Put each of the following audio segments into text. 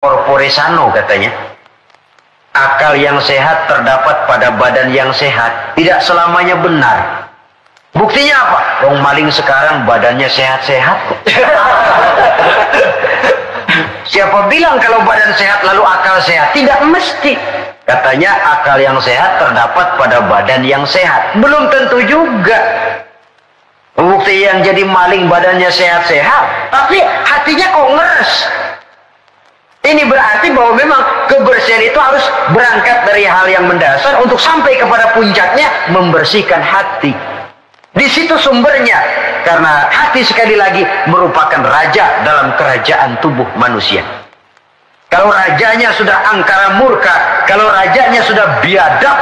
corpore sano katanya. Akal yang sehat terdapat pada badan yang sehat. Tidak selamanya benar. Buktinya apa? Wong maling sekarang badannya sehat-sehat. Siapa bilang kalau badan sehat lalu akal sehat? Tidak mesti. Katanya akal yang sehat terdapat pada badan yang sehat. Belum tentu juga. Bukti yang jadi maling badannya sehat-sehat, tapi hatinya kok ngeres. Ini berarti bahwa memang kebersihan itu harus berangkat dari hal yang mendasar untuk sampai kepada puncaknya membersihkan hati. Di situ sumbernya, karena hati sekali lagi merupakan raja dalam kerajaan tubuh manusia. Kalau rajanya sudah angkara murka, kalau rajanya sudah biadab,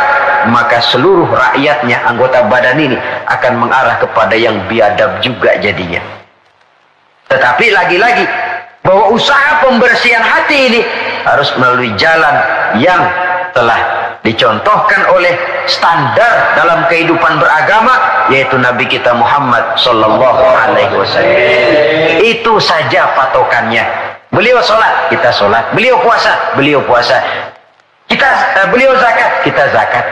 maka seluruh rakyatnya, anggota badan ini akan mengarah kepada yang biadab juga jadinya. Tetapi lagi-lagi bahwa usaha pembersihan hati ini harus melalui jalan yang telah dicontohkan oleh standar dalam kehidupan beragama, yaitu Nabi kita Muhammad Sallallahu Alaihi Wasallam. Itu saja patokannya. Beliau sholat, kita sholat. Beliau puasa, beliau puasa. Beliau zakat, kita zakat.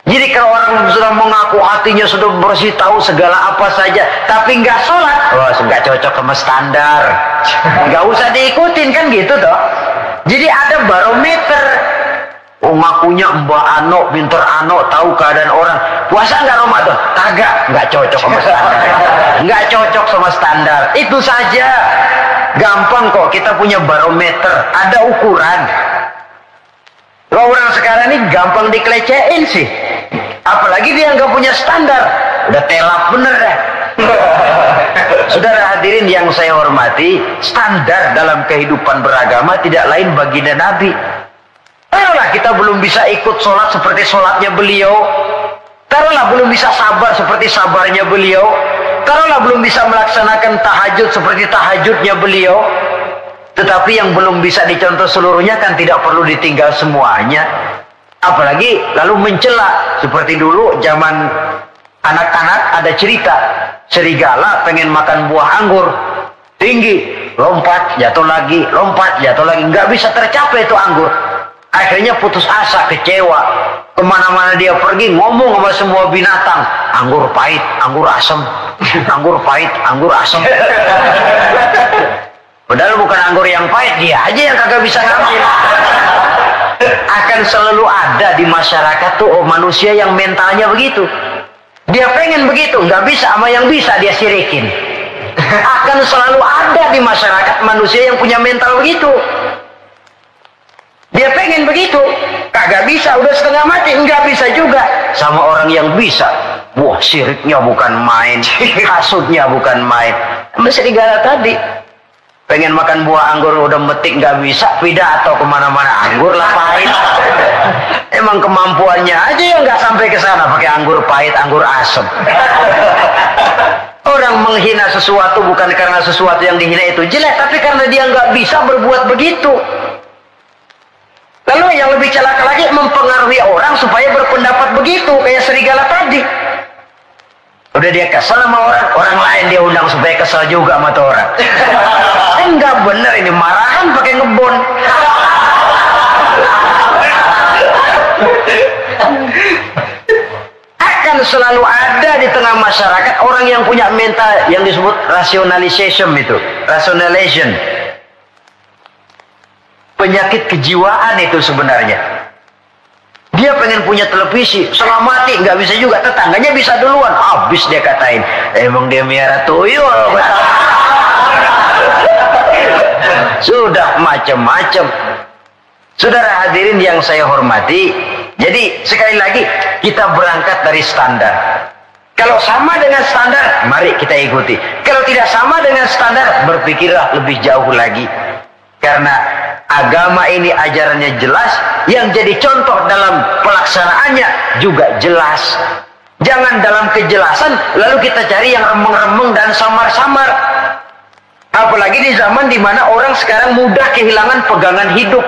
Jadi kalau orang sudah mengaku hatinya sudah bersih, tahu segala apa saja, tapi nggak sholat, wah nggak cocok sama standar, nggak usah diikutin kan gitu toh. Jadi ada barometer. Oh ngakunya Mbak Ano, pinter Ano, tahu keadaan orang. Puasa nggak Ramadan? Kagak, nggak cocok sama standar. Nggak cocok sama standar. Itu saja. Gampang kok, kita punya barometer, ada ukuran. Kalau orang sekarang ini gampang dikelecehin sih. Apalagi dia nggak punya standar, udah telap bener dah. Saudara hadirin yang saya hormati, standar dalam kehidupan beragama tidak lain baginda Nabi. Taruhlah kita belum bisa ikut sholat seperti sholatnya beliau. Taruhlah belum bisa sabar seperti sabarnya beliau. Taruhlah belum bisa melaksanakan tahajud seperti tahajudnya beliau. Tetapi yang belum bisa dicontoh seluruhnya kan tidak perlu ditinggal semuanya. Apalagi lalu mencela. Seperti dulu zaman anak-anak ada cerita. Serigala pengen makan buah anggur. Tinggi. Lompat, jatuh lagi. Lompat, jatuh lagi. Nggak bisa tercapai itu anggur. Akhirnya putus asa, kecewa. Kemana-mana dia pergi ngomong sama semua binatang. Anggur pahit, anggur asam. Anggur pahit, anggur asam. Padahal bukan anggur yang pahit, dia aja yang kagak bisa ngambil. Akan selalu ada di masyarakat tuh manusia yang mentalnya begitu. Dia pengen begitu, nggak bisa sama yang bisa dia sirikin. Akan selalu ada di masyarakat manusia yang punya mental begitu. Dia pengen begitu, kagak bisa, udah setengah mati, nggak bisa juga. Sama orang yang bisa, wah siriknya bukan main, hasutnya bukan main. Serigala tadi pengen makan buah anggur udah metik nggak bisa, pidato kemana-mana anggur lah pahit. Emang kemampuannya aja yang nggak sampai ke sana pakai anggur pahit, anggur asem. Orang menghina sesuatu bukan karena sesuatu yang dihina itu jelek, tapi karena dia nggak bisa berbuat begitu. Lalu yang lebih celaka lagi mempengaruhi orang supaya berpendapat begitu kayak serigala tadi. Udah dia kesel sama orang, orang lain dia undang supaya kesel juga sama tuh orang. Enggak bener ini marahan pakai ngebon. Akan selalu ada di tengah masyarakat orang yang punya mental yang disebut rationalization itu, rationalization. Penyakit kejiwaan itu sebenarnya. Dia pengen punya televisi, setengah mati, nggak bisa juga. Tetangganya bisa duluan, habis dia katain. Emang dia miara tuyul. Sudah macam-macam. Saudara hadirin yang saya hormati, jadi sekali lagi kita berangkat dari standar. Kalau sama dengan standar, mari kita ikuti. Kalau tidak sama dengan standar, berpikirlah lebih jauh lagi. Karena agama ini ajarannya jelas, yang jadi contoh dalam pelaksanaannya juga jelas. Jangan dalam kejelasan lalu kita cari yang remeng-remeng dan samar-samar. Apalagi di zaman dimana orang sekarang mudah kehilangan pegangan hidup.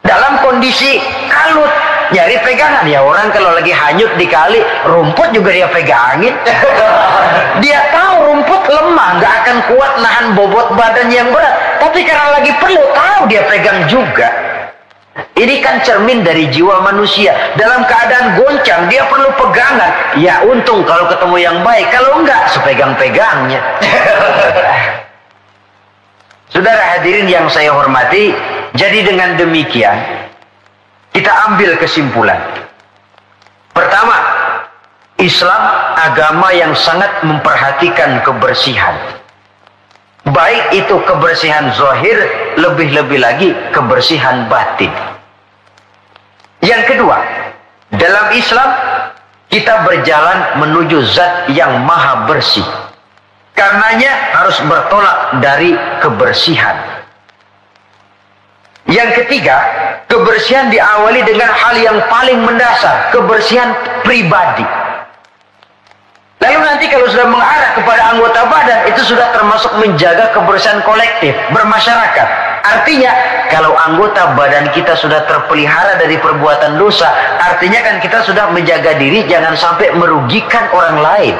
Dalam kondisi kalut, nyari pegangan. Ya orang kalau lagi hanyut di kali, rumput juga dia pegangin. Dia tahu rumput lemah, nggak akan kuat nahan bobot badan yang berat. Tapi karena lagi perlu, tahu dia pegang juga. Ini kan cermin dari jiwa manusia. Dalam keadaan goncang, dia perlu pegangan. Ya untung kalau ketemu yang baik. Kalau enggak, sepegang-pegangnya. Saudara hadirin yang saya hormati, jadi dengan demikian, kita ambil kesimpulan. Pertama, Islam agama yang sangat memperhatikan kebersihan. Baik itu kebersihan zahir, lebih-lebih lagi kebersihan batin. Yang kedua, dalam Islam kita berjalan menuju zat yang maha bersih. Karenanya harus bertolak dari kebersihan. Yang ketiga, kebersihan diawali dengan hal yang paling mendasar, kebersihan pribadi. Lalu nanti kalau sudah mengarah kepada anggota badan, itu sudah termasuk menjaga kebersihan kolektif, bermasyarakat. Artinya, kalau anggota badan kita sudah terpelihara dari perbuatan dosa, artinya kan kita sudah menjaga diri, jangan sampai merugikan orang lain.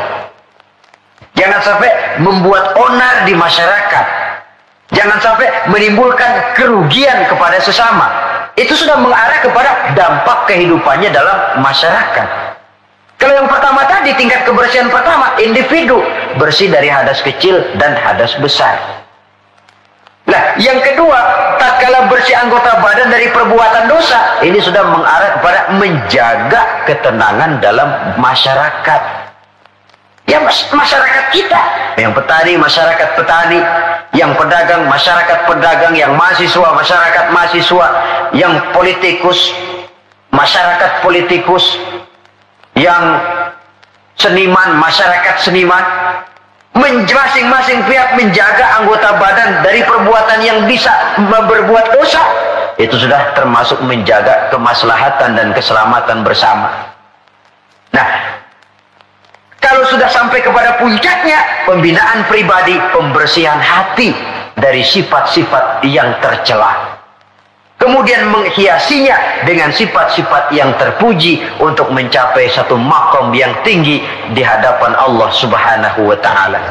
Jangan sampai membuat onar di masyarakat. Jangan sampai menimbulkan kerugian kepada sesama. Itu sudah mengarah kepada dampak kehidupannya dalam masyarakat. Kalau yang pertama tadi, tingkat kebersihan pertama, individu bersih dari hadas kecil dan hadas besar. Nah, yang kedua, tatkala bersih anggota badan dari perbuatan dosa, ini sudah mengarah kepada menjaga ketenangan dalam masyarakat. Ya, masyarakat kita, yang petani, masyarakat petani, yang pedagang, masyarakat pedagang, yang mahasiswa, masyarakat mahasiswa, yang politikus, masyarakat politikus, yang seniman, masyarakat seniman, masing-masing pihak menjaga anggota badan dari perbuatan yang bisa berbuat dosa. Itu sudah termasuk menjaga kemaslahatan dan keselamatan bersama. Nah, kalau sudah sampai kepada puncaknya, pembinaan pribadi, pembersihan hati dari sifat-sifat yang tercela. Kemudian menghiasinya dengan sifat-sifat yang terpuji untuk mencapai satu makom yang tinggi di hadapan Allah Subhanahu wa ta'ala.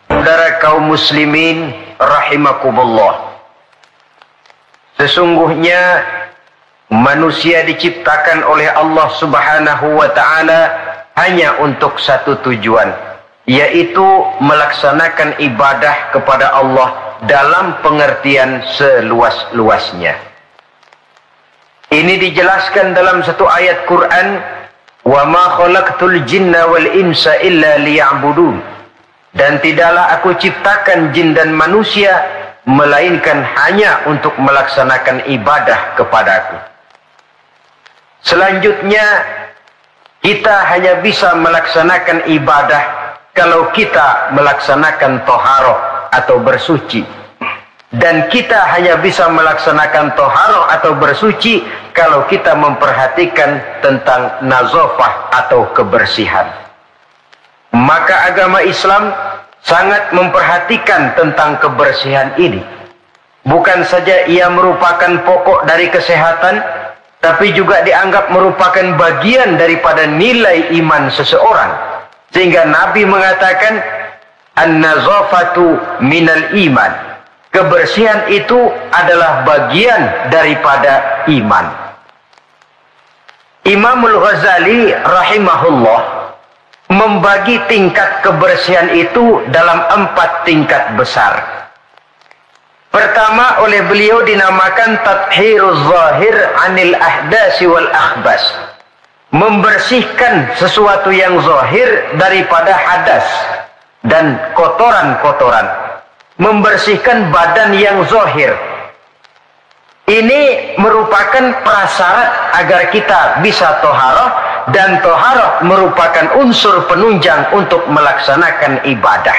Saudara kaum muslimin rahimakumullah, sesungguhnya manusia diciptakan oleh Allah Subhanahu wa ta'ala hanya untuk satu tujuan, yaitu melaksanakan ibadah kepada Allah dalam pengertian seluas-luasnya. Ini dijelaskan dalam satu ayat Quran, "Wa ma khalaqtul jinna wal insa illa liya'budun." Dan tidaklah aku ciptakan jin dan manusia melainkan hanya untuk melaksanakan ibadah kepadaku. Selanjutnya, kita hanya bisa melaksanakan ibadah kalau kita melaksanakan toharoh atau bersuci. Dan kita hanya bisa melaksanakan toharoh atau bersuci kalau kita memperhatikan tentang nazafah atau kebersihan. Maka agama Islam sangat memperhatikan tentang kebersihan ini. Bukan saja ia merupakan pokok dari kesehatan, tapi juga dianggap merupakan bagian daripada nilai iman seseorang. Sehingga Nabi mengatakan, "An-nazafatu minal iman." Kebersihan itu adalah bagian daripada iman. Imamul Ghazali rahimahullah membagi tingkat kebersihan itu dalam 4 tingkat besar. Pertama, oleh beliau dinamakan tathhiruz zahir anil ahdasi wal akhbas. Membersihkan sesuatu yang zahir daripada hadas dan kotoran-kotoran. Membersihkan badan yang zahir. Ini merupakan prasyarat agar kita bisa toharoh, dan toharoh merupakan unsur penunjang untuk melaksanakan ibadah.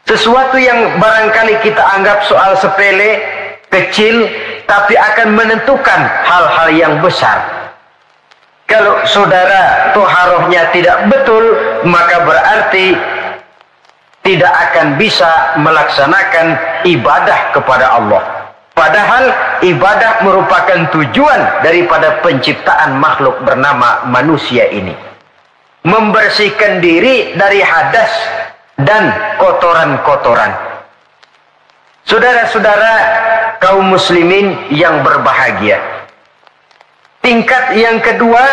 Sesuatu yang barangkali kita anggap soal sepele, kecil, tapi akan menentukan hal-hal yang besar. Kalau saudara toharohnya tidak betul, maka berarti tidak akan bisa melaksanakan ibadah kepada Allah. Padahal ibadah merupakan tujuan daripada penciptaan makhluk bernama manusia ini. Membersihkan diri dari hadas dan kotoran-kotoran. Saudara-saudara kaum muslimin yang berbahagia. Tingkat yang kedua,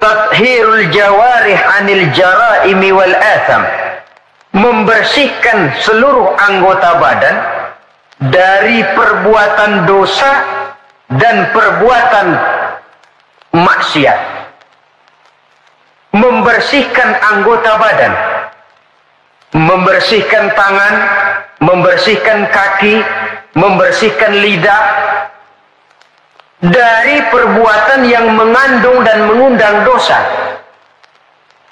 tathhirul jawarih anil jaraimi wal atham. Membersihkan seluruh anggota badan dari perbuatan dosa dan perbuatan maksiat. Membersihkan anggota badan, membersihkan tangan, membersihkan kaki, membersihkan lidah dari perbuatan yang mengandung dan mengundang dosa.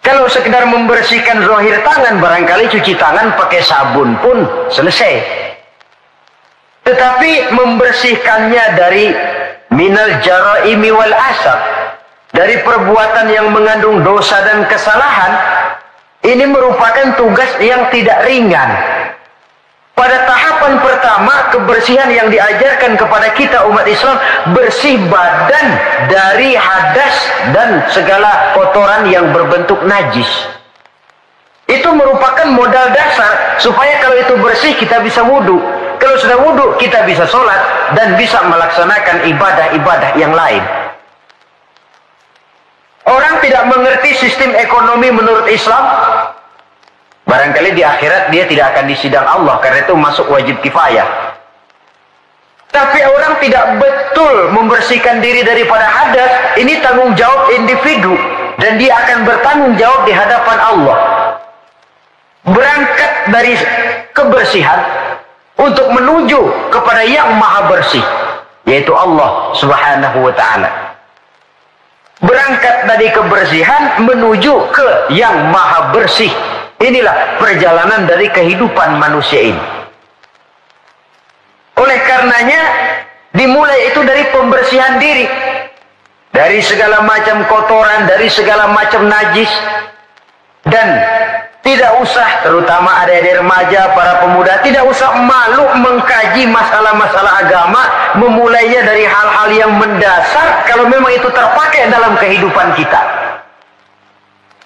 Kalau sekedar membersihkan zahir tangan, barangkali cuci tangan pakai sabun pun selesai. Tetapi membersihkannya dari minal jaraimi wal asab, dari perbuatan yang mengandung dosa dan kesalahan, ini merupakan tugas yang tidak ringan. Pada tahapan pertama, kebersihan yang diajarkan kepada kita umat Islam, bersih badan dari hadas dan segala kotoran yang berbentuk najis. Itu merupakan modal dasar supaya kalau itu bersih kita bisa wudhu. Kalau sudah wudhu kita bisa sholat dan bisa melaksanakan ibadah-ibadah yang lain. Orang tidak mengerti sistem ekonomi menurut Islam, barangkali di akhirat dia tidak akan disidang Allah, karena itu masuk wajib kifayah. Tapi orang tidak betul membersihkan diri daripada hadas, ini tanggung jawab individu dan dia akan bertanggung jawab di hadapan Allah. Berangkat dari kebersihan untuk menuju kepada yang maha bersih, yaitu Allah subhanahu wa ta'ala. Berangkat dari kebersihan menuju ke yang maha bersih. Inilah perjalanan dari kehidupan manusia ini. Oleh karenanya dimulai itu dari pembersihan diri, dari segala macam kotoran, dari segala macam najis. Dan tidak usah, terutama adik-adik remaja, para pemuda, tidak usah malu mengkaji masalah-masalah agama, memulainya dari hal-hal yang mendasar kalau memang itu terpakai dalam kehidupan kita.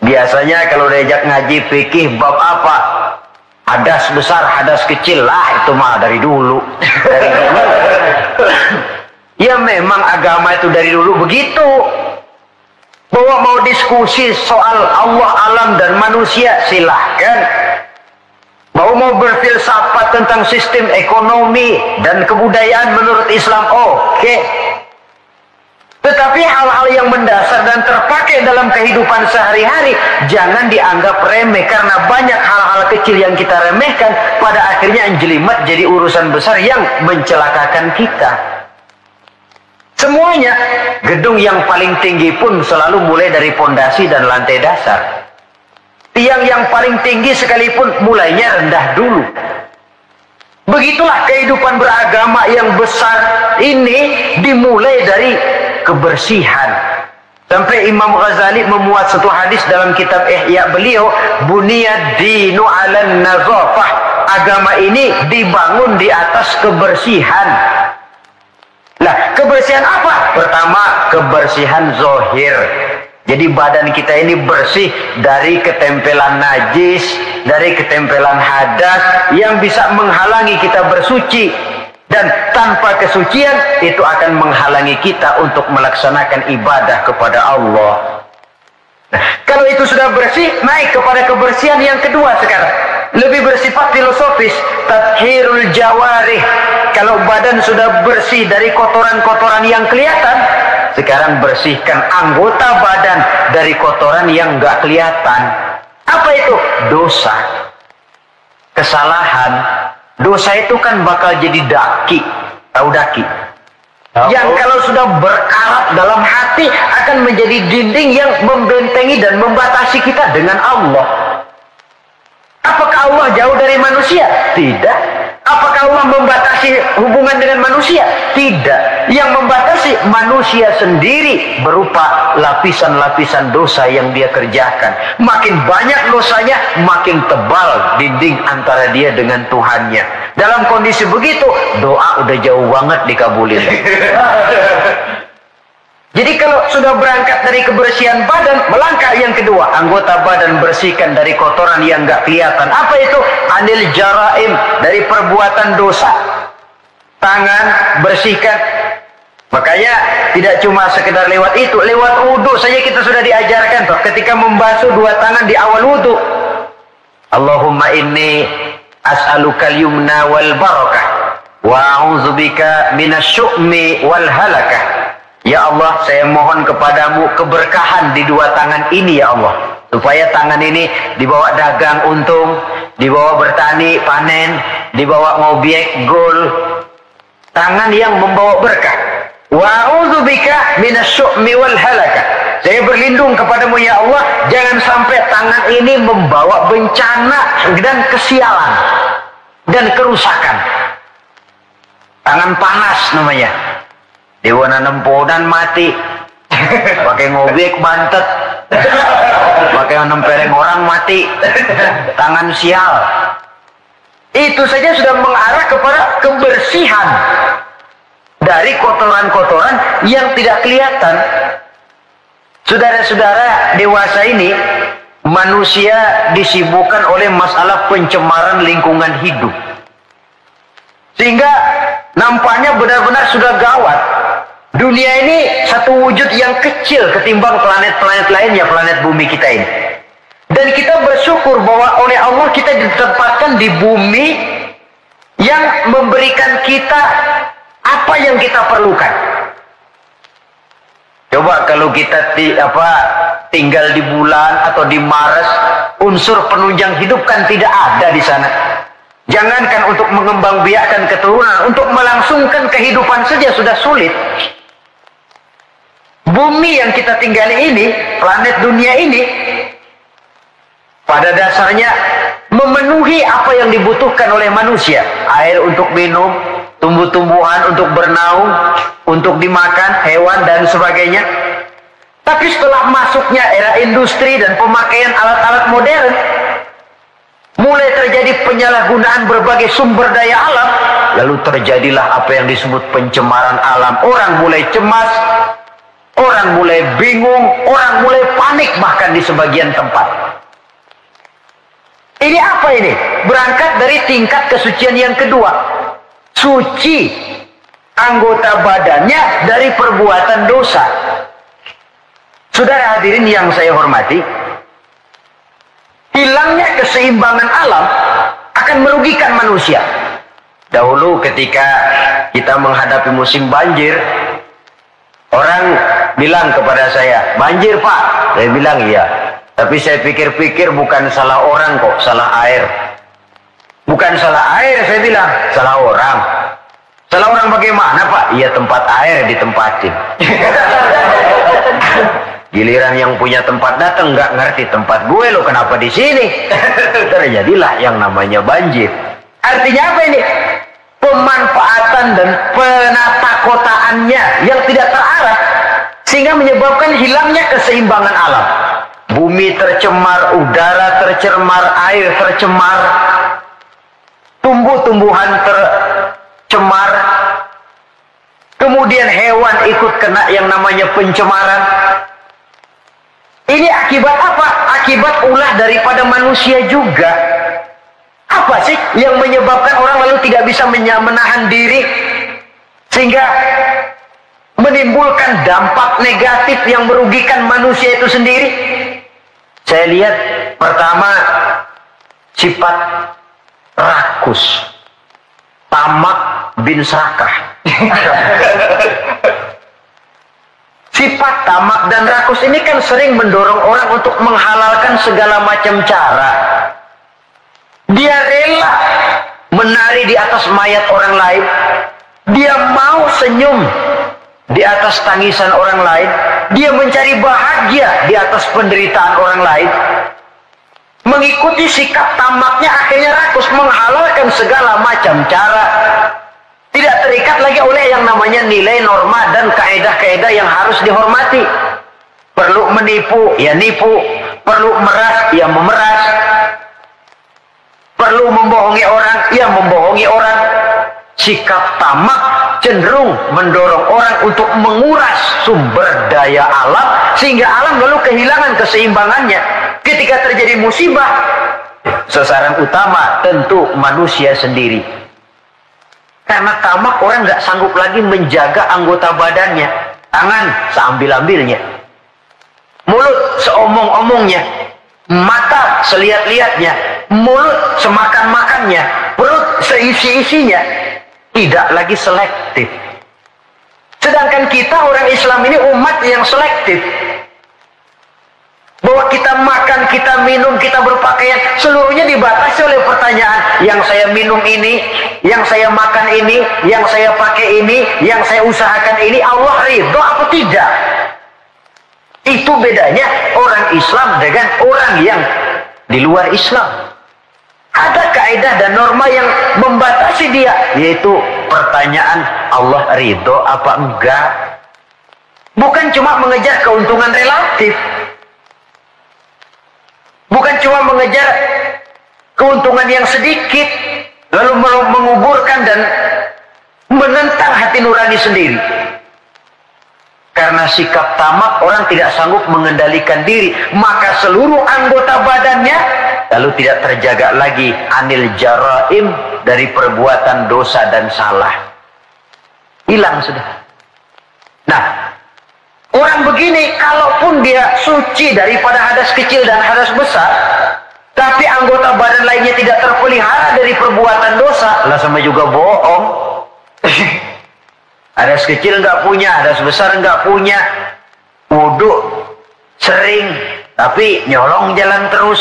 Biasanya kalau diajak ngaji fikih bab apa, hadas besar, hadas kecil, lah itu mah dari dulu. Ya memang agama itu dari dulu begitu. Bahwa mau diskusi soal Allah, alam dan manusia, silahkan. Bahwa mau berfilsafat tentang sistem ekonomi dan kebudayaan menurut Islam, oke. Tetapi hal-hal yang mendasar dan terpakai dalam kehidupan sehari-hari jangan dianggap remeh, karena banyak hal-hal kecil yang kita remehkan pada akhirnya menjelimet jadi urusan besar yang mencelakakan kita. Semuanya, gedung yang paling tinggi pun selalu mulai dari pondasi dan lantai dasar. Tiang yang paling tinggi sekalipun mulainya rendah dulu. Begitulah kehidupan beragama yang besar ini dimulai dari kebersihan. Sampai Imam Ghazali memuat satu hadis dalam kitab Ihya beliau, buniyad dinu 'alan nazafah. Agama ini dibangun di atas kebersihan. Nah, kebersihan apa? Pertama, kebersihan zohir. Jadi badan kita ini bersih dari ketempelan najis, dari ketempelan hadas yang bisa menghalangi kita bersuci. Dan tanpa kesucian itu akan menghalangi kita untuk melaksanakan ibadah kepada Allah. Nah, kalau itu sudah bersih, naik kepada kebersihan yang kedua sekarang. Lebih bersifat filosofis, tathhirul jawarih. Kalau badan sudah bersih dari kotoran-kotoran yang kelihatan, sekarang bersihkan anggota badan dari kotoran yang nggak kelihatan. Apa itu? Dosa, kesalahan. Dosa itu kan bakal jadi daki. Tahu daki? Yang kalau sudah berkarat dalam hati akan menjadi dinding yang membentengi dan membatasi kita dengan Allah. Apakah Allah jauh dari manusia? Tidak. Apakah Allah membatasi hubungan dengan manusia? Tidak. Yang membatasi manusia sendiri berupa lapisan-lapisan dosa yang dia kerjakan. Makin banyak dosanya, makin tebal dinding antara dia dengan Tuhannya. Dalam kondisi begitu, doa udah jauh banget dikabulin. Jadi kalau sudah berangkat dari kebersihan badan, melangkah yang kedua, anggota badan bersihkan dari kotoran yang nggak kelihatan. Apa itu? Anil jaraim, dari perbuatan dosa. Tangan bersihkan. Makanya tidak cuma sekedar lewat itu, lewat wudhu saja kita sudah diajarkan toh. Ketika membasuh dua tangan di awal wudhu, Allahumma inni as'alukal yumna wal barakah wa a'udzubika minasyu'mi wal halakah. Ya Allah, saya mohon kepadamu keberkahan di dua tangan ini ya Allah. Supaya tangan ini dibawa dagang untung, dibawa bertani panen, dibawa ngobiek gol. Tangan yang membawa berkah. Wa a'udzubika minasyu'mi wal halakah. Saya berlindung kepadamu ya Allah, jangan sampai tangan ini membawa bencana dan kesialan dan kerusakan. Tangan panas namanya. Dewana nempodan mati, pakai ngobek bantet, pakai nempereng orang mati, tangan sial. Itu saja sudah mengarah kepada kebersihan dari kotoran-kotoran yang tidak kelihatan. Saudara-saudara dewasa ini, manusia disibukkan oleh masalah pencemaran lingkungan hidup. Sehingga nampaknya benar-benar sudah gawat. Dunia ini satu wujud yang kecil ketimbang planet-planet lainnya, planet bumi kita ini. Dan kita bersyukur bahwa oleh Allah kita ditempatkan di bumi yang memberikan kita apa yang kita perlukan. Coba kalau kita tinggal di bulan atau di Mars, unsur penunjang hidup kan tidak ada di sana. Jangankan untuk mengembangbiakkan keturunan, untuk melangsungkan kehidupan saja sudah sulit. Bumi yang kita tinggali ini, planet dunia ini, pada dasarnya memenuhi apa yang dibutuhkan oleh manusia. Air untuk minum, tumbuh-tumbuhan untuk bernaung, untuk dimakan, hewan dan sebagainya. Tapi setelah masuknya era industri dan pemakaian alat-alat modern, mulai terjadi penyalahgunaan berbagai sumber daya alam, lalu terjadilah apa yang disebut pencemaran alam. Orang mulai cemas, orang mulai bingung, orang mulai panik bahkan di sebagian tempat. Ini apa ini? Berangkat dari tingkat kesucian yang kedua. Suci anggota badannya dari perbuatan dosa. Saudara hadirin yang saya hormati, hilangnya keseimbangan alam akan merugikan manusia. Dahulu ketika kita menghadapi musim banjir, orang bilang kepada saya, banjir Pak. Saya bilang iya. Tapi saya pikir-pikir bukan salah orang kok, salah air. Bukan salah air, saya bilang, salah orang. Salah orang bagaimana Pak? Iya, tempat air ditempatin. Giliran yang punya tempat datang nggak ngerti tempat gue lo kenapa di sini. Terjadilah yang namanya banjir. Artinya apa ini? Pemanfaatan dan penata kotaannya yang tidak terarah sehingga menyebabkan hilangnya keseimbangan alam. Bumi tercemar, udara tercemar, air tercemar, tumbuh-tumbuhan tercemar, kemudian hewan ikut kena yang namanya pencemaran. Ini akibat apa? Akibat ulah daripada manusia juga. Apa sih yang menyebabkan orang lalu tidak bisa menahan diri sehingga menimbulkan dampak negatif yang merugikan manusia itu sendiri? Saya lihat pertama sifat rakus, tamak bin serakah. Sifat tamak dan rakus ini kan sering mendorong orang untuk menghalalkan segala macam cara. Dia rela menari di atas mayat orang lain. Dia mau senyum di atas tangisan orang lain. Dia mencari bahagia di atas penderitaan orang lain. Mengikuti sikap tamaknya akhirnya rakus, menghalalkan segala macam cara. Tidak terikat lagi oleh yang namanya nilai, norma, dan kaedah-kaedah yang harus dihormati. Perlu menipu, ya nipu. Perlu meras, ya memeras. Perlu membohongi orang, ya membohongi orang. Sikap tamak cenderung mendorong orang untuk menguras sumber daya alam, sehingga alam lalu kehilangan keseimbangannya. Ketika terjadi musibah, sasaran utama tentu manusia sendiri. Karena tamak, orang nggak sanggup lagi menjaga anggota badannya. Tangan seambil-ambilnya, mulut seomong-omongnya, mata selihat-lihatnya, mulut semakan-makannya, perut seisi-isinya. Tidak lagi selektif. Sedangkan kita orang Islam ini umat yang selektif. Bahwa kita makan, kita minum, kita berpakaian, seluruhnya dibatasi oleh pertanyaan. Yang saya minum ini, yang saya makan ini, yang saya pakai ini, yang saya usahakan ini, Allah ridho apa tidak? Itu bedanya orang Islam dengan orang yang di luar Islam. Ada kaidah dan norma yang membatasi dia, yaitu pertanyaan Allah ridho apa enggak. Bukan cuma mengejar keuntungan relatif, bukan cuma mengejar keuntungan yang sedikit, lalu menguburkan dan menentang hati nurani sendiri. Karena sikap tamak, orang tidak sanggup mengendalikan diri, maka seluruh anggota badannya lalu tidak terjaga lagi anil jaraim, dari perbuatan dosa dan salah. Hilang sudah. Nah, orang begini, kalaupun dia suci daripada hadas kecil dan hadas besar, tapi anggota badan lainnya tidak terpelihara dari perbuatan dosa, lah sama juga bohong. Hadas kecil nggak punya, hadas besar nggak punya, wudhu sering, tapi nyolong jalan terus.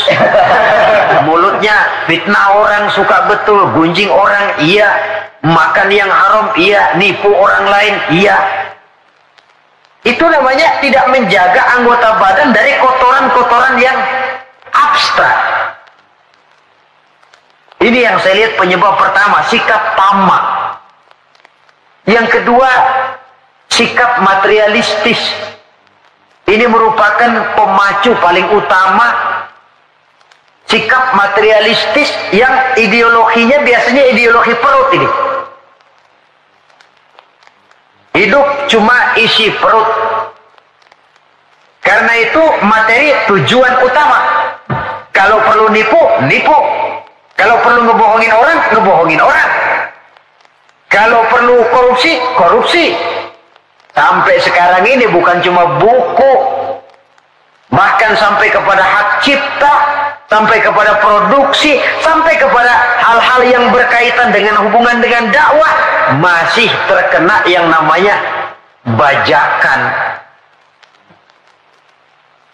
Mulutnya fitnah orang, suka betul, gunjing orang, iya. Makan yang haram, iya. Nipu orang lain, iya. Itu namanya tidak menjaga anggota badan dari kotoran-kotoran yang abstrak. Ini yang saya lihat penyebab pertama, sikap tamak. Yang kedua, sikap materialistis. Ini merupakan pemacu paling utama. Sikap materialistis yang ideologinya biasanya ideologi perut ini. Hidup cuma isi perut. Karena itu materi tujuan utama. Kalau perlu nipu, nipu. Kalau perlu ngebohongin orang, ngebohongin orang. Kalau perlu korupsi, korupsi. Sampai sekarang ini bukan cuma buku, bahkan sampai kepada hak cipta, sampai kepada produksi, sampai kepada hal-hal yang berkaitan dengan hubungan dengan dakwah, masih terkena yang namanya bajakan.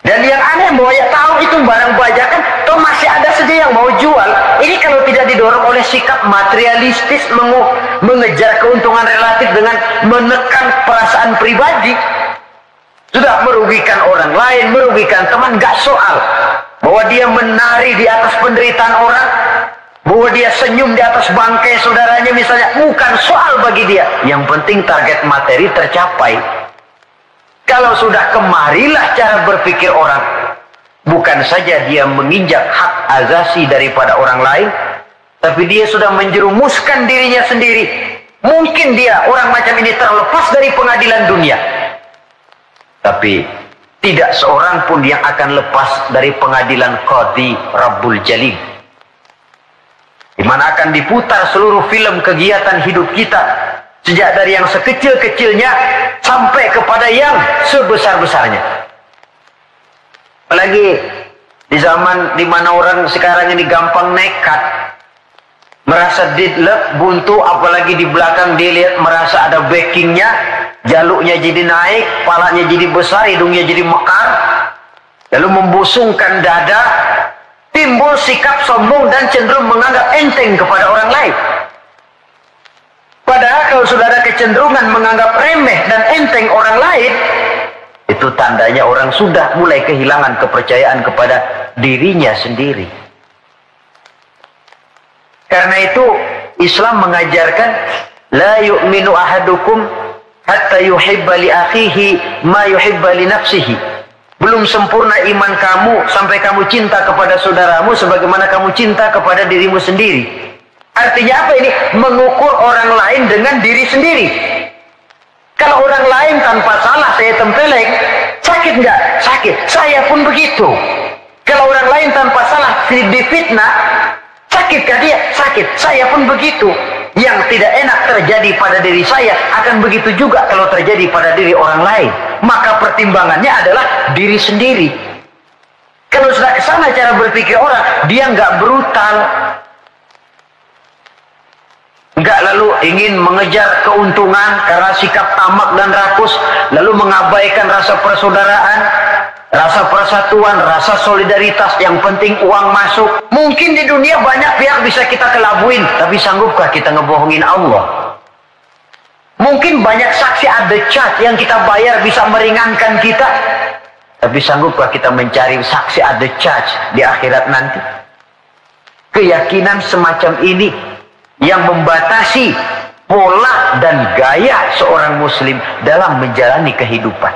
Dan yang aneh bahwa ya tahu itu barang bajakan, toh masih ada saja yang mau jual. Ini kalau tidak didorong oleh sikap materialistis, mengejar keuntungan relatif dengan menekan perasaan pribadi, sudah merugikan orang lain, merugikan teman, gak soal. Bahwa dia menari di atas penderitaan orang, bahwa dia senyum di atas bangkai saudaranya misalnya, bukan soal bagi dia. Yang penting target materi tercapai. Kalau sudah kemarilah cara berpikir orang. Bukan saja dia menginjak hak azasi daripada orang lain, tapi dia sudah menjerumuskan dirinya sendiri. Mungkin dia, orang macam ini, terlepas dari pengadilan dunia. Tapi tidak seorang pun yang akan lepas dari pengadilan Qadhi Rabbul Jalil, di mana akan diputar seluruh film kegiatan hidup kita. Sejak dari yang sekecil-kecilnya sampai kepada yang sebesar-besarnya. Apalagi di zaman di mana orang sekarang ini gampang nekat, merasa didlek, buntu, apalagi di belakang dilihat merasa ada backingnya, jaluknya jadi naik, kepalanya jadi besar, hidungnya jadi mekar, lalu membusungkan dada, timbul sikap sombong dan cenderung menganggap enteng kepada orang lain. Padahal kalau sudah ada kecenderungan menganggap remeh dan enteng orang lain, itu tandanya orang sudah mulai kehilangan kepercayaan kepada dirinya sendiri. Karena itu Islam mengajarkan La yu'minu ahadukum hatta yuhibba li akhihi ma yuhibba li nafsihi. Belum sempurna iman kamu sampai kamu cinta kepada saudaramu sebagaimana kamu cinta kepada dirimu sendiri. Artinya apa ini? Mengukur orang lain dengan diri sendiri. Kalau orang lain tanpa salah saya tempeleng, sakit nggak? Sakit. Saya pun begitu. Kalau orang lain tanpa salah difitnah, sakitkah dia? Sakit. Saya pun begitu. Yang tidak enak terjadi pada diri saya akan begitu juga kalau terjadi pada diri orang lain. Maka pertimbangannya adalah diri sendiri. Kalau sudah ke sana cara berpikir orang, dia nggak brutal, nggak lalu ingin mengejar keuntungan karena sikap tamak dan rakus, lalu mengabaikan rasa persaudaraan, rasa persatuan, rasa solidaritas. Yang penting uang masuk. Mungkin di dunia banyak pihak bisa kita kelabuin, tapi sanggupkah kita ngebohongin Allah? Mungkin banyak saksi ada cat yang kita bayar bisa meringankan kita, tapi sanggupkah kita mencari saksi ada cat di akhirat nanti? Keyakinan semacam ini yang membatasi pola dan gaya seorang muslim dalam menjalani kehidupan.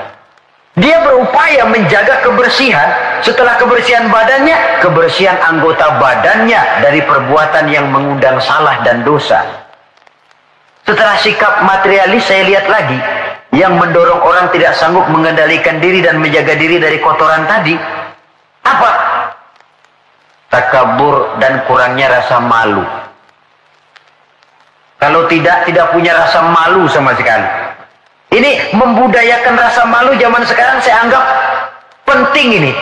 Dia berupaya menjaga kebersihan, setelah kebersihan badannya, kebersihan anggota badannya dari perbuatan yang mengundang salah dan dosa. Setelah sikap materialis, saya lihat lagi yang mendorong orang tidak sanggup mengendalikan diri dan menjaga diri dari kotoran tadi. Apa? Takabur dan kurangnya rasa malu. Kalau tidak punya rasa malu sama sekali. Ini membudayakan rasa malu zaman sekarang saya anggap penting ini.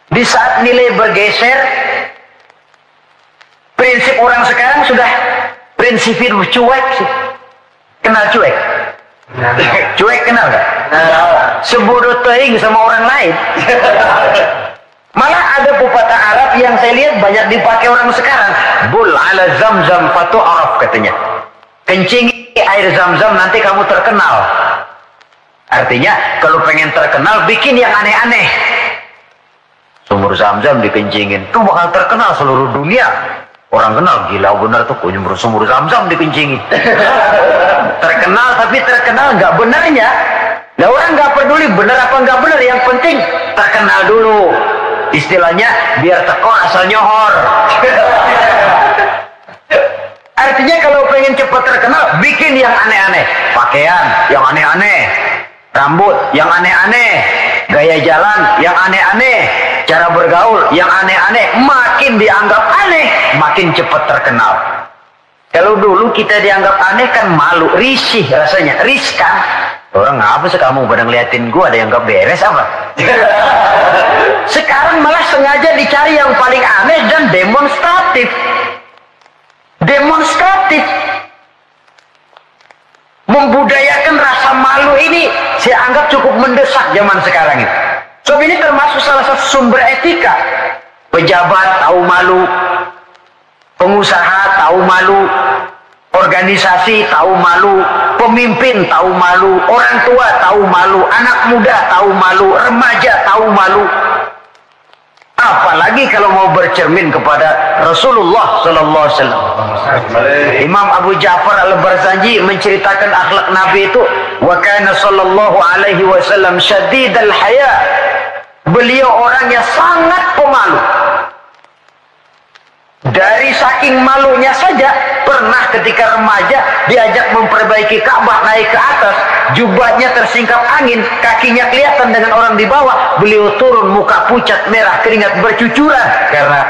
Di saat nilai bergeser, prinsip orang sekarang sudah prinsip itu cuek sih. Kenal cuek? Cuek kenal gak? Sebodoh teing sama orang lain. Malah ada pepatah Arab yang saya lihat banyak dipakai orang sekarang. Bul ala zamzam fatu'araf katanya. Kencingi air zam-zam nanti kamu terkenal. Artinya kalau pengen terkenal bikin yang aneh-aneh. Sumur zam-zam dikencingin, tuh bakal terkenal seluruh dunia. Orang kenal, gila benar tuh punya sumur zam-zam dikencingin. Terkenal tapi terkenal nggak benarnya. Nah orang nggak peduli benar apa nggak benar, yang penting terkenal dulu. Istilahnya biar tekor asal nyohor. Artinya kalau pengen cepat terkenal, bikin yang aneh-aneh. Pakaian yang aneh-aneh, rambut yang aneh-aneh, gaya jalan yang aneh-aneh, cara bergaul yang aneh-aneh. Makin dianggap aneh, makin cepat terkenal. Kalau dulu kita dianggap aneh kan malu, risih rasanya, riskan. Orang ngapa sih kamu pada ngeliatin gua, ada yang gak beres apa? Sekarang malah sengaja dicari yang paling aneh dan demonstratif. Demonstratif. Membudayakan rasa malu ini saya anggap cukup mendesak zaman sekarang ini. Sebab ini termasuk salah satu sumber etika. Pejabat tahu malu, pengusaha tahu malu, organisasi tahu malu, pemimpin tahu malu, orang tua tahu malu, anak muda tahu malu, remaja tahu malu. Apalagi kalau mau bercermin kepada Rasulullah sallallahu alaihi wasallam. Imam Abu Ja'far Al-Barzanji menceritakan akhlak Nabi itu, wa kana sallallahu alaihi wasallam syadidal haya. Beliau orangnya sangat pemalu. Dari saking malunya saja, pernah ketika remaja diajak memperbaiki Ka'bah naik ke atas, jubahnya tersingkap angin, kakinya kelihatan dengan orang di bawah, beliau turun muka pucat merah, keringat bercucuran karena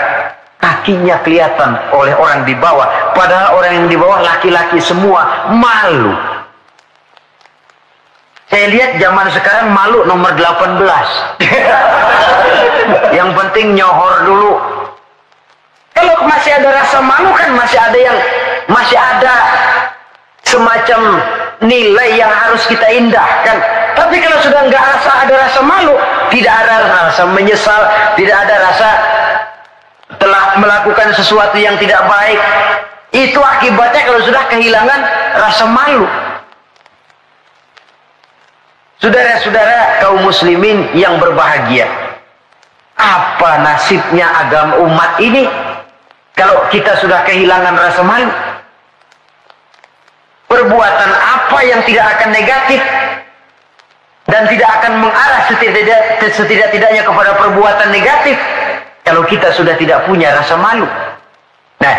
kakinya kelihatan oleh orang di bawah. Padahal orang yang di bawah laki-laki semua, malu. Saya lihat zaman sekarang malu nomor 18. Yang penting nyohor dulu. Kalau masih ada rasa malu kan masih ada semacam nilai yang harus kita indahkan. Tapi kalau sudah nggak ada rasa malu, tidak ada rasa menyesal, tidak ada rasa telah melakukan sesuatu yang tidak baik. Itu akibatnya kalau sudah kehilangan rasa malu. Saudara-saudara kaum muslimin yang berbahagia, apa nasibnya agama umat ini kalau kita sudah kehilangan rasa malu? perbuatan apa yang tidak akan negatif dan tidak akan mengarah setidak-tidaknya kepada perbuatan negatif kalau kita sudah tidak punya rasa malu. Nah,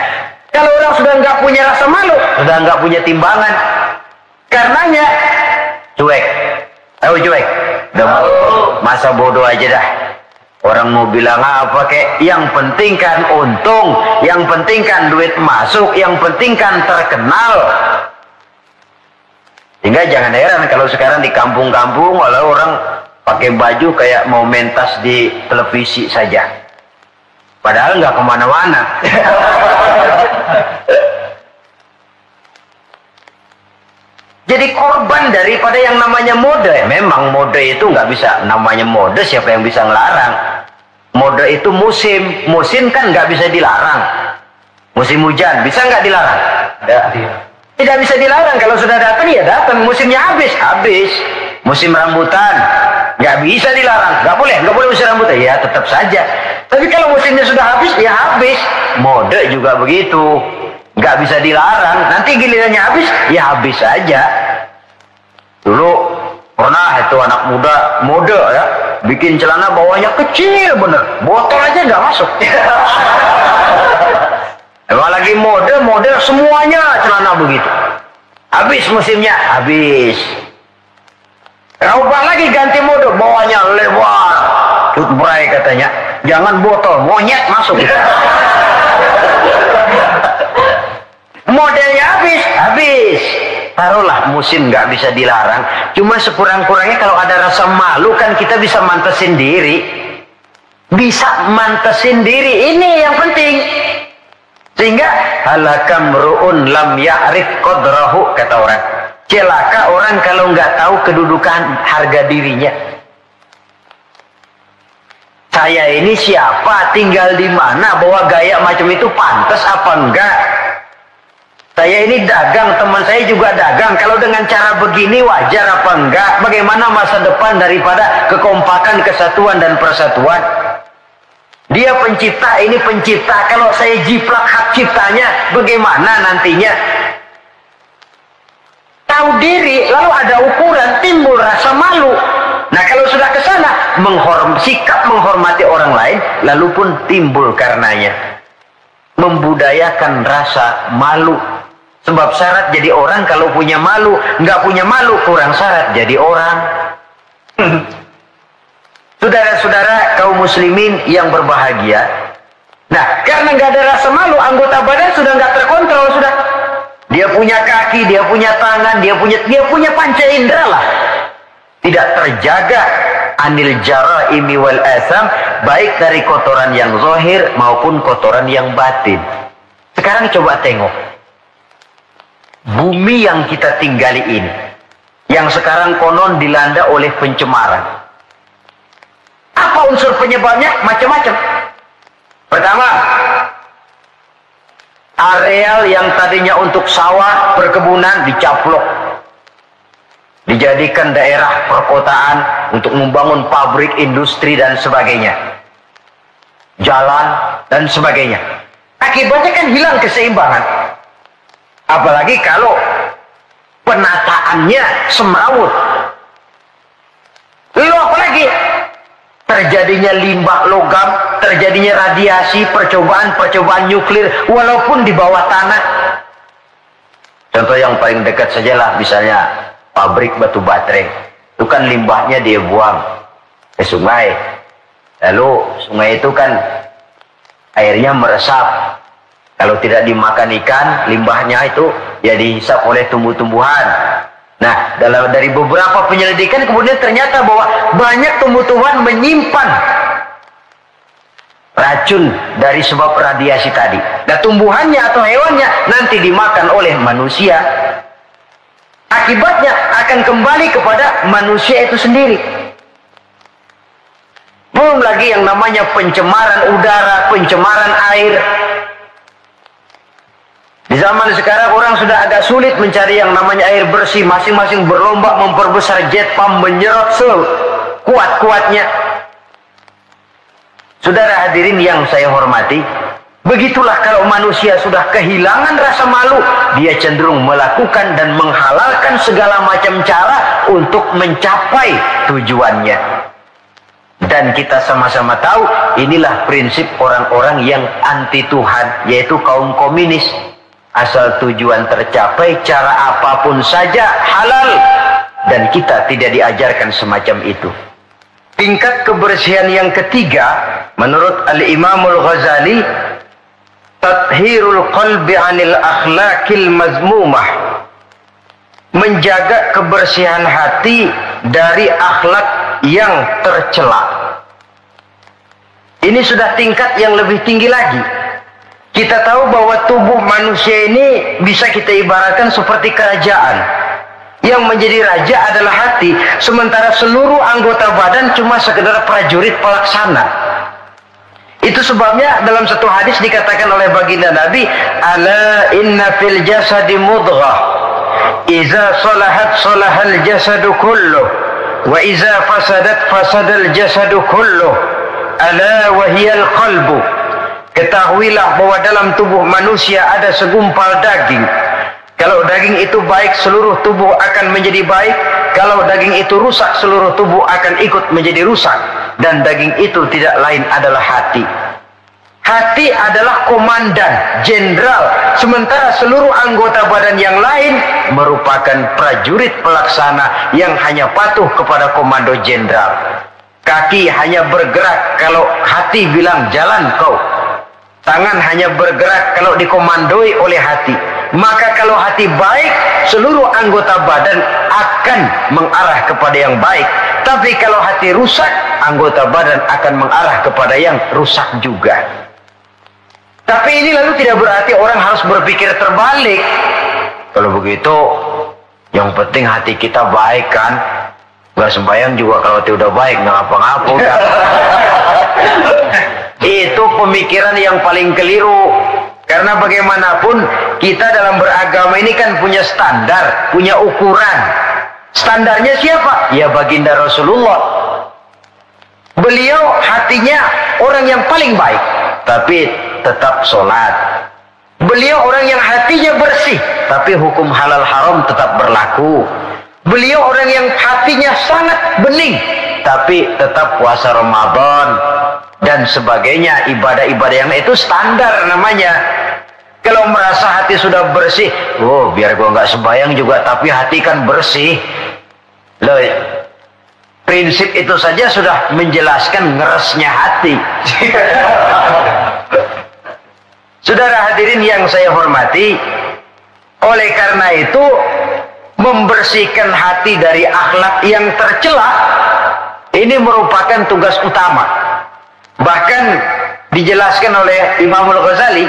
kalau orang sudah nggak punya rasa malu, sudah nggak punya timbangan, karenanya cuek. Tahu cuek? Udah masa bodoh aja dah. Orang mau bilang apa kek, yang penting kan untung, yang penting kan duit masuk, yang penting kan terkenal. Sehingga jangan heran kalau sekarang di kampung-kampung walau orang pakai baju kayak mau mentas di televisi saja. Padahal nggak kemana-mana. Jadi korban daripada yang namanya mode. Memang mode itu nggak bisa, namanya mode siapa yang bisa ngelarang. Mode itu musim, musim kan nggak bisa dilarang. Musim hujan bisa nggak dilarang? Tidak bisa dilarang. Kalau sudah datang ya datang, musimnya habis, habis. Musim rambutan nggak bisa dilarang, nggak boleh musim rambutan, ya tetap saja. Tapi kalau musimnya sudah habis ya habis. Mode juga begitu. Nggak bisa dilarang, nanti gilirannya habis, ya habis saja. Dulu pernah itu anak muda, mode ya, bikin celana bawahnya kecil bener, botol aja nggak masuk. Emang lagi mode semuanya celana begitu. Habis musimnya, habis. Ubah lagi ganti mode, bawahnya lebar, cutbray katanya, jangan botol, monyet masuk. Modelnya habis. Taruhlah musim nggak bisa dilarang. Cuma sekurang-kurangnya kalau ada rasa malu kan kita bisa mantesin diri. Bisa mantesin diri, ini yang penting. Sehingga halakam ru'un lam ya'rif qadrahu, kata orang. Celaka orang kalau nggak tahu kedudukan harga dirinya. Saya ini siapa, tinggal di mana, bawa gaya macam itu pantas apa enggak? Saya ini dagang, teman saya juga dagang. Kalau dengan cara begini wajar apa enggak? Bagaimana masa depan daripada kekompakan, kesatuan dan persatuan? Dia pencipta, ini pencipta. Kalau saya jiplak hak ciptanya, bagaimana nantinya? Tahu diri, lalu ada ukuran, timbul rasa malu. Nah kalau sudah ke sana, sikap menghormati orang lain, lalu pun timbul karenanya membudayakan rasa malu. Sebab syarat jadi orang kalau punya malu, nggak punya malu kurang syarat jadi orang. Saudara-saudara kaum muslimin yang berbahagia. Nah, karena nggak ada rasa malu, anggota badan sudah nggak terkontrol sudah. Dia punya kaki, dia punya tangan, dia punya panca indera lah. Tidak terjaga anil jaraimi wal asam, baik dari kotoran yang zahir maupun kotoran yang batin. Sekarang coba tengok. Bumi yang kita tinggali ini, yang sekarang konon dilanda oleh pencemaran. Apa unsur penyebabnya? Macam-macam. Pertama, areal yang tadinya untuk sawah, perkebunan dicaplok. Dijadikan daerah perkotaan untuk membangun pabrik, industri dan sebagainya. Jalan dan sebagainya. Akibatnya kan hilang keseimbangan. Apalagi kalau penataannya semrawut. Lalu apalagi terjadinya limbah logam, terjadinya radiasi, percobaan nuklir walaupun di bawah tanah. Contoh yang paling dekat sajalah misalnya pabrik batu baterai. Itu kan limbahnya dia buang ke sungai. Lalu sungai itu kan airnya meresap. Kalau tidak dimakan ikan, limbahnya itu ya dihisap oleh tumbuh-tumbuhan. Nah, dari beberapa penyelidikan kemudian ternyata bahwa banyak tumbuh-tumbuhan menyimpan racun dari sebab radiasi tadi. Dan tumbuhannya atau hewannya nanti dimakan oleh manusia. Akibatnya akan kembali kepada manusia itu sendiri. Belum lagi yang namanya pencemaran udara, pencemaran air. Di zaman sekarang orang sudah agak sulit mencari yang namanya air bersih. Masing-masing berlomba memperbesar jet pump, menyerot sekuat-kuatnya. Saudara hadirin yang saya hormati, Begitulah kalau manusia sudah kehilangan rasa malu, dia cenderung melakukan dan menghalalkan segala macam cara untuk mencapai tujuannya. Dan kita sama-sama tahu, inilah prinsip orang-orang yang anti Tuhan, yaitu kaum komunis. Asal tujuan tercapai, cara apapun saja halal. Dan kita tidak diajarkan semacam itu. Tingkat kebersihan yang ketiga, menurut Al-Imamul Ghazali, tathhirul qalbi 'anil akhlaqil mazmumah. Menjaga kebersihan hati dari akhlak yang tercela. Ini sudah tingkat yang lebih tinggi lagi. Kita tahu bahwa tubuh manusia ini bisa kita ibaratkan seperti kerajaan. Yang menjadi raja adalah hati, sementara seluruh anggota badan cuma sekedar prajurit pelaksana. Itu sebabnya dalam satu hadis dikatakan oleh baginda Nabi, ala inna fil jasadi mudghah, iza salahat salahal jasadu kulluh, wa iza fasadat fasadal jasadu kulluh, ala wahiyal qalbu. Ketahuilah bahwa dalam tubuh manusia ada segumpal daging. Kalau daging itu baik, seluruh tubuh akan menjadi baik. Kalau daging itu rusak, seluruh tubuh akan ikut menjadi rusak. Dan daging itu tidak lain adalah hati. Hati adalah komandan, jenderal. Sementara seluruh anggota badan yang lain merupakan prajurit pelaksana yang hanya patuh kepada komando jenderal. Kaki hanya bergerak kalau hati bilang jalan kau. Tangan hanya bergerak kalau dikomandoi oleh hati. Maka kalau hati baik, seluruh anggota badan akan mengarah kepada yang baik. Tapi kalau hati rusak, anggota badan akan mengarah kepada yang rusak juga. Tapi ini lalu tidak berarti orang harus berpikir terbalik. Kalau begitu, yang penting hati kita baik kan. Gak sembahyang juga kalau hati udah baik, nggak ngapa-ngapa udah. Itu pemikiran yang paling keliru. Karena bagaimanapun kita dalam beragama ini kan punya standar, punya ukuran. Standarnya siapa? Ya baginda Rasulullah. Beliau hatinya orang yang paling baik, tapi tetap sholat. Beliau orang yang hatinya bersih, tapi hukum halal haram tetap berlaku. Beliau orang yang hatinya sangat bening, tapi tetap puasa Ramadan dan sebagainya, ibadah-ibadah yang itu standar namanya. Kalau merasa hati sudah bersih, oh biar gua nggak sembahyang juga tapi hati kan bersih. Loh, prinsip itu saja sudah menjelaskan ngeresnya hati. Saudara hadirin yang saya hormati, oleh karena itu membersihkan hati dari akhlak yang tercela ini merupakan tugas utama. Bahkan dijelaskan oleh Imamul Ghazali,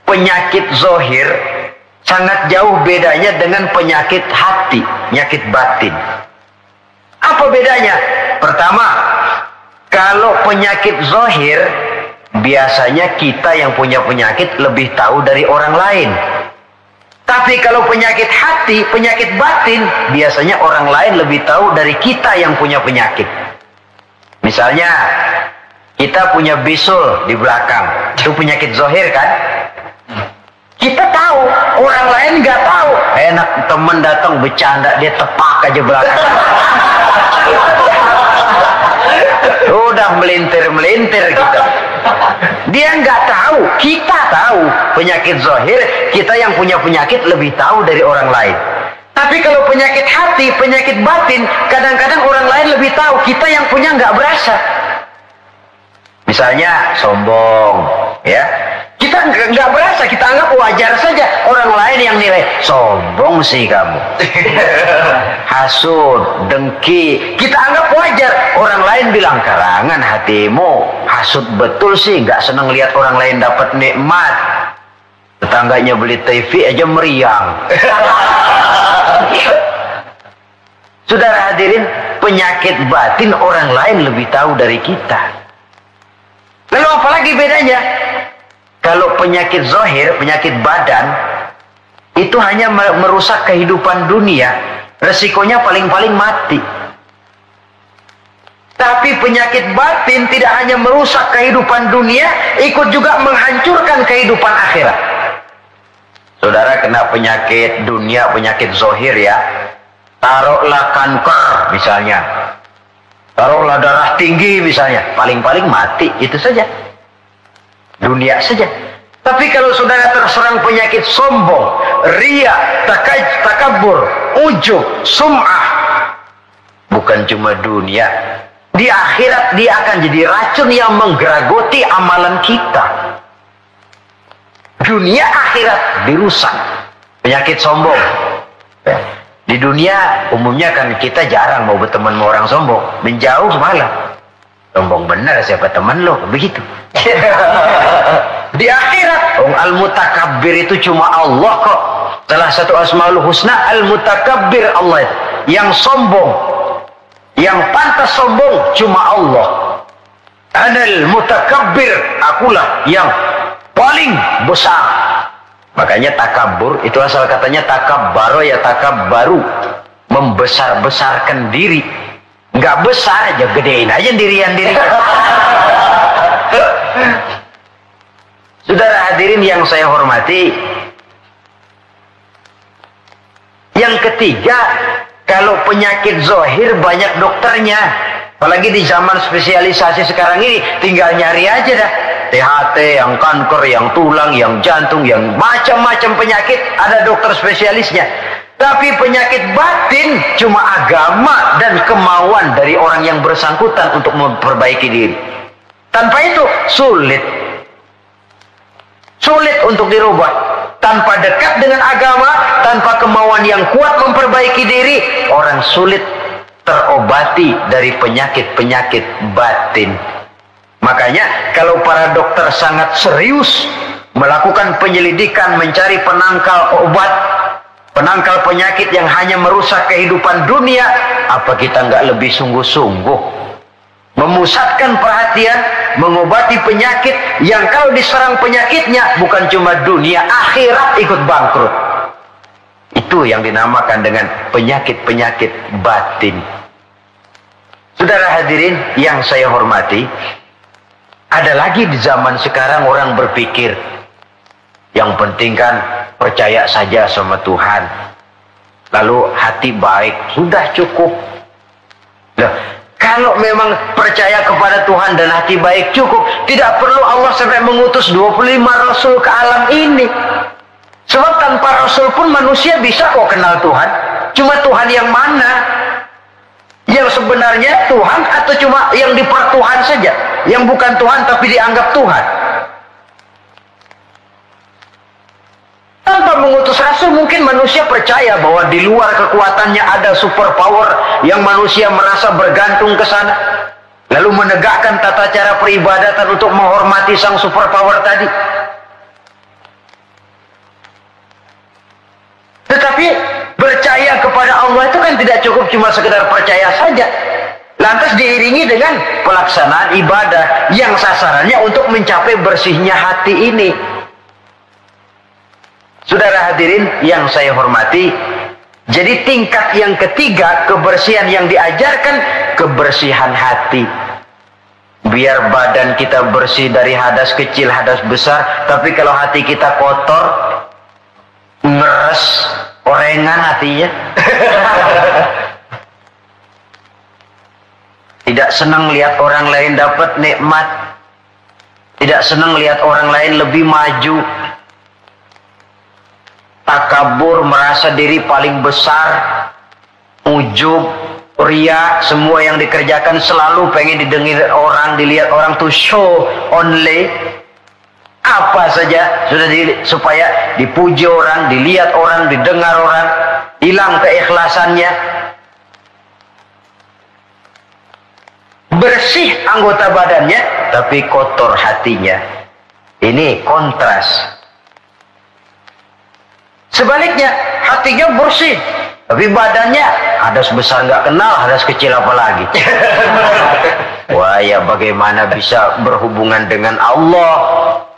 penyakit zohir sangat jauh bedanya dengan penyakit hati, penyakit batin. Apa bedanya? Pertama, kalau penyakit zohir, biasanya kita yang punya penyakit lebih tahu dari orang lain. Tapi kalau penyakit hati, penyakit batin, biasanya orang lain lebih tahu dari kita yang punya penyakit. Misalnya, kita punya bisul di belakang, itu penyakit zohir kan? Kita tahu, orang lain nggak tahu. Enak temen datang bercanda, dia tepak aja belakang. Udah melintir-melintir kita. Dia nggak tahu, kita tahu. Penyakit zohir, kita yang punya penyakit lebih tahu dari orang lain. Tapi kalau penyakit hati, penyakit batin, kadang-kadang orang lain lebih tahu, kita yang punya nggak berasa. Misalnya sombong, ya. Kita nggak berasa, kita anggap wajar saja. Orang lain yang nilai, sombong sih kamu. Hasud, dengki, kita anggap wajar. Orang lain bilang, karangan hatimu, hasud betul sih, nggak seneng lihat orang lain dapat nikmat. Tetangganya beli TV aja meriang. Saudara hadirin, penyakit batin orang lain lebih tahu dari kita. Lalu apalagi bedanya? Kalau penyakit zohir, penyakit badan, itu hanya merusak kehidupan dunia. Resikonya paling-paling mati. Tapi penyakit batin tidak hanya merusak kehidupan dunia, ikut juga menghancurkan kehidupan akhirat. Saudara kena penyakit dunia, penyakit zohir ya. Taruhlah kanker misalnya. Taruhlah darah tinggi misalnya. Paling-paling mati, itu saja. Dunia saja. Tapi kalau saudara terserang penyakit sombong, ria, takabur, ujub, sum'ah, bukan cuma dunia, di akhirat dia akan jadi racun yang menggeragoti amalan kita. Dunia akhirat dirusak. Penyakit sombong. Di dunia umumnya kan kita jarang mau berteman sama orang sombong, menjauh malah. Sombong bener siapa teman lo, begitu. Di akhirat al-mutakabbir itu cuma Allah kok. Salah satu asmaul husna al-mutakabbir, Allah itu. Yang sombong, yang pantas sombong cuma Allah. Anal mutakabbir, akulah yang paling besar. Makanya takabur itu asal katanya takabbaro ya takabbaru, membesar-besarkan diri. Nggak besar aja, gedein aja dirian diri. Saudara hadirin yang saya hormati, yang ketiga, kalau penyakit zohir banyak dokternya. Apalagi di zaman spesialisasi sekarang ini, tinggal nyari aja dah. THT, yang kanker, yang tulang, yang jantung, yang macam-macam penyakit, ada dokter spesialisnya. Tapi penyakit batin cuma agama dan kemauan dari orang yang bersangkutan untuk memperbaiki diri. Tanpa itu sulit. Sulit untuk dirubah. Tanpa dekat dengan agama, tanpa kemauan yang kuat memperbaiki diri, orang sulit terobati dari penyakit-penyakit batin. Makanya kalau para dokter sangat serius melakukan penyelidikan, mencari penangkal obat, penangkal penyakit yang hanya merusak kehidupan dunia, apa kita nggak lebih sungguh-sungguh memusatkan perhatian, mengobati penyakit yang kalau diserang penyakitnya bukan cuma dunia, akhirat ikut bangkrut. Itu yang dinamakan dengan penyakit-penyakit batin. Saudara hadirin yang saya hormati, ada lagi di zaman sekarang orang berpikir, yang penting kan percaya saja sama Tuhan, lalu hati baik, sudah cukup. Nah, kalau memang percaya kepada Tuhan dan hati baik cukup, tidak perlu Allah sampai mengutus 25 Rasul ke alam ini. Sebab tanpa Rasul pun manusia bisa kok kenal Tuhan. Cuma Tuhan yang mana? Yang sebenarnya Tuhan atau cuma yang dipertuhan saja? Yang bukan Tuhan tapi dianggap Tuhan? Tanpa mengutus Rasul mungkin manusia percaya bahwa di luar kekuatannya ada super power yang manusia merasa bergantung ke sana. Lalu menegakkan tata cara peribadatan untuk menghormati sang super power tadi. Tetapi percaya kepada Allah itu kan tidak cukup cuma sekedar percaya saja. Lantas diiringi dengan pelaksanaan ibadah yang sasarannya untuk mencapai bersihnya hati ini. Saudara hadirin yang saya hormati, jadi tingkat yang ketiga kebersihan yang diajarkan, kebersihan hati. Biar badan kita bersih dari hadas kecil, hadas besar, tapi kalau hati kita kotor, ngeres, orengan hatinya. Tidak senang lihat orang lain dapat nikmat, tidak senang lihat orang lain lebih maju. Takabur, merasa diri paling besar, ujub, ria, semua yang dikerjakan selalu pengen didengar orang, dilihat orang, to show only. Apa saja sudah supaya dipuji orang, dilihat orang, didengar orang, hilang keikhlasannya. Bersih anggota badannya, tapi kotor hatinya. Ini kontras. Sebaliknya, hatinya bersih, tapi badannya hadas besar nggak kenal, hadas kecil apalagi. Wah, ya bagaimana bisa berhubungan dengan Allah?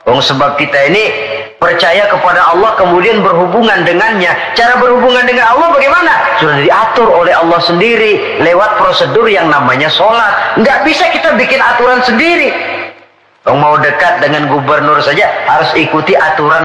Sebab kita ini percaya kepada Allah kemudian berhubungan dengannya. Cara berhubungan dengan Allah bagaimana? Sudah diatur oleh Allah sendiri lewat prosedur yang namanya sholat. Nggak bisa kita bikin aturan sendiri. Kalau mau dekat dengan gubernur saja harus ikuti aturan